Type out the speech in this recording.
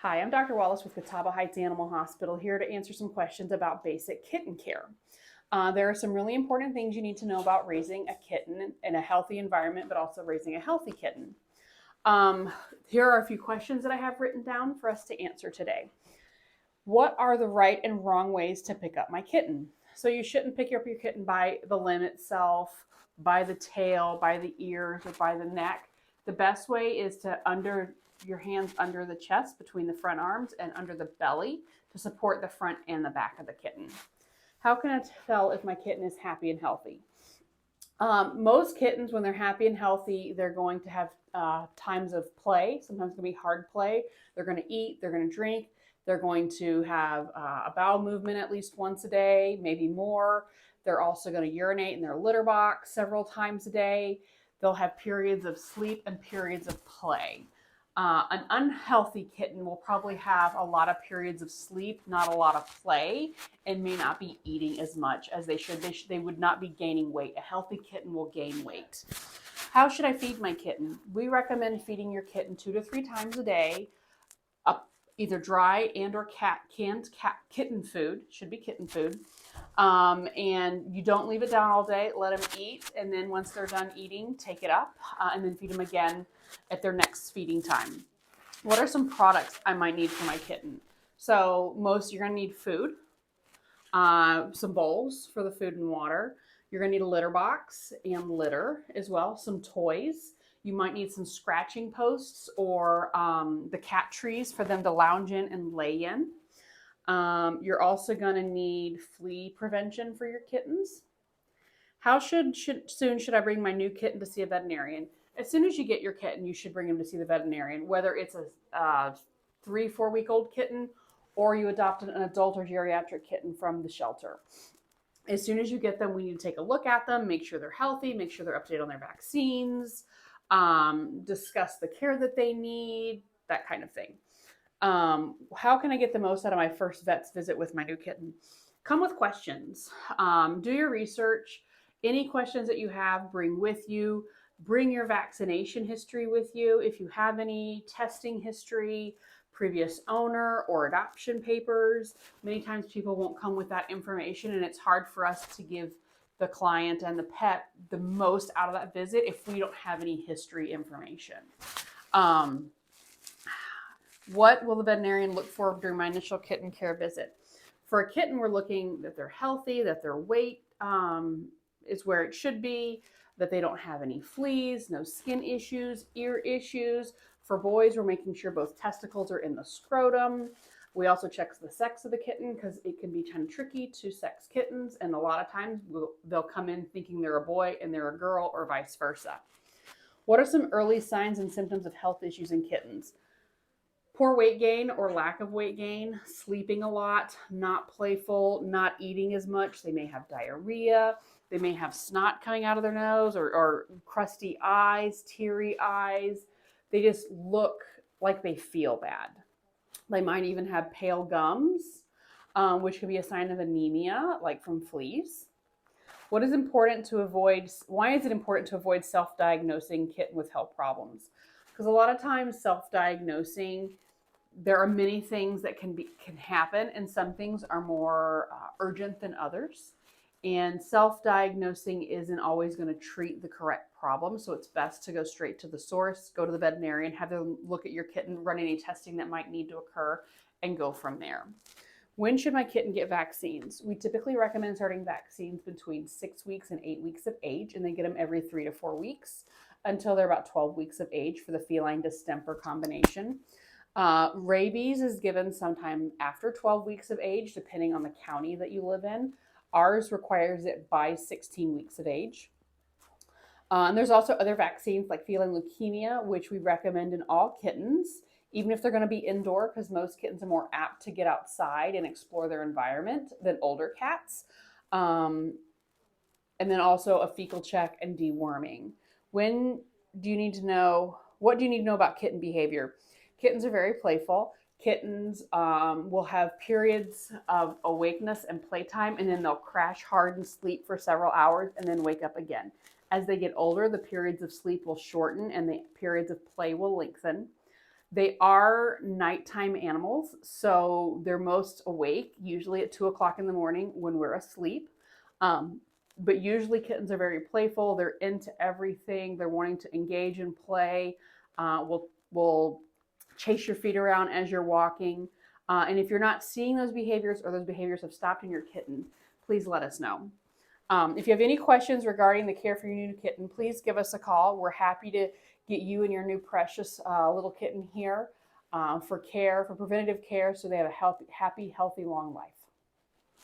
Hi, I'm Dr. Wallace with Catawba Heights Animal Hospital here to answer some questions about basic kitten care. There are some really important things you need to know about raising a kitten in a healthy environment, but also raising a healthy kitten. Um, Here are a few questions that I have written down for us to answer today. What are the right and wrong ways to pick up my kitten? So you shouldn't pick up your kitten by the limb itself, by the tail, by the ears, or by the neck. The best way is to under your hands under the chest between the front arms and under the belly to support the front and the back of the kitten. How can I tell if my kitten is happy and healthy? Most kittens, when they're happy and healthy, they're going to have times of play. Sometimes it's going to be hard play. They're going to eat, they're going to drink, they're going to have a bowel movement at least once a day, maybe more. They're also going to urinate in their litter box several times a day. They'll have periods of sleep and periods of play. An unhealthy kitten will probably have a lot of periods of sleep, not a lot of play, and may not be eating as much as they should. They would not be gaining weight. A healthy kitten will gain weight. How should I feed my kitten? We recommend feeding your kitten 2 to 3 times a day, either dry and or canned kitten food. Should be kitten food. And you don't leave it down all day. Let them eat, and then once they're done eating, take it up and then feed them again at their next feeding time. What are some products I might need for my kitten? So you're going to need food, some bowls for the food and water. You're going to need a litter box and litter as well, some toys. You might need some scratching posts or the cat trees for them to lounge in and lay in. You're also going to need flea prevention for your kittens. How soon should I bring my new kitten to see a veterinarian? As soon as you get your kitten, you should bring him to see the veterinarian, whether it's a 3, 4 week old kitten or you adopted an adult or geriatric kitten from the shelter. As soon as you get them, we need to take a look at them, make sure they're healthy, make sure they're up to date on their vaccines, discuss the care that they need, that kind of thing. How can I get the most out of my first vet's visit with my new kitten? Come with questions. Do your research. Any questions that you have, bring with you. Bring your vaccination history with you. If you have any testing history, previous owner, or adoption papers, many times people won't come with that information, and it's hard for us to give the client and the pet the most out of that visit if we don't have any history information. What will the veterinarian look for during my initial kitten care visit? For a kitten, we're looking that they're healthy, that their weight is where it should be, that they don't have any fleas, no skin issues, ear issues. For boys, we're making sure both testicles are in the scrotum. We also check the sex of the kitten because it can be kind of tricky to sex kittens, and a lot of times they'll come in thinking they're a boy and they're a girl, or vice versa. What are some early signs and symptoms of health issues in kittens? Poor weight gain or lack of weight gain, sleeping a lot, not playful, not eating as much. They may have diarrhea. They may have snot coming out of their nose or crusty eyes, teary eyes. They just look like they feel bad. They might even have pale gums, which could be a sign of anemia, like from fleas. What is important to avoid? Why is it important to avoid self-diagnosing kitten with health problems? Because a lot of times self-diagnosing, there are many things that can happen, and some things are more urgent than others. And self-diagnosing isn't always going to treat the correct problem, so it's best to go straight to the source, go to the veterinarian, have them look at your kitten, run any testing that might need to occur, and go from there. When should my kitten get vaccines? We typically recommend starting vaccines between 6 weeks and 8 weeks of age, and they get them every 3 to 4 weeks until they're about 12 weeks of age for the feline distemper combination. Rabies is given sometime after 12 weeks of age, depending on the county that you live in. Ours requires it by 16 weeks of age. And there's also other vaccines like feline leukemia, which we recommend in all kittens, even if they're going to be indoor, because most kittens are more apt to get outside and explore their environment than older cats. And then also a fecal check and deworming. What do you need to know about kitten behavior? Kittens are very playful. Kittens will have periods of awakeness and playtime, and then they'll crash hard and sleep for several hours and then wake up again. As they get older, the periods of sleep will shorten and the periods of play will lengthen. They are nighttime animals, so they're most awake, usually at 2 o'clock in the morning when we're asleep. Um, but usually kittens are very playful. They're into everything. They're wanting to engage and play. Will chase your feet around as you're walking. And if you're not seeing those behaviors or those behaviors have stopped in your kitten, please let us know. If you have any questions regarding the care for your new kitten, please give us a call. We're happy to get you and your new precious little kitten here for care, for preventative care, so they have a healthy, happy, healthy, long life.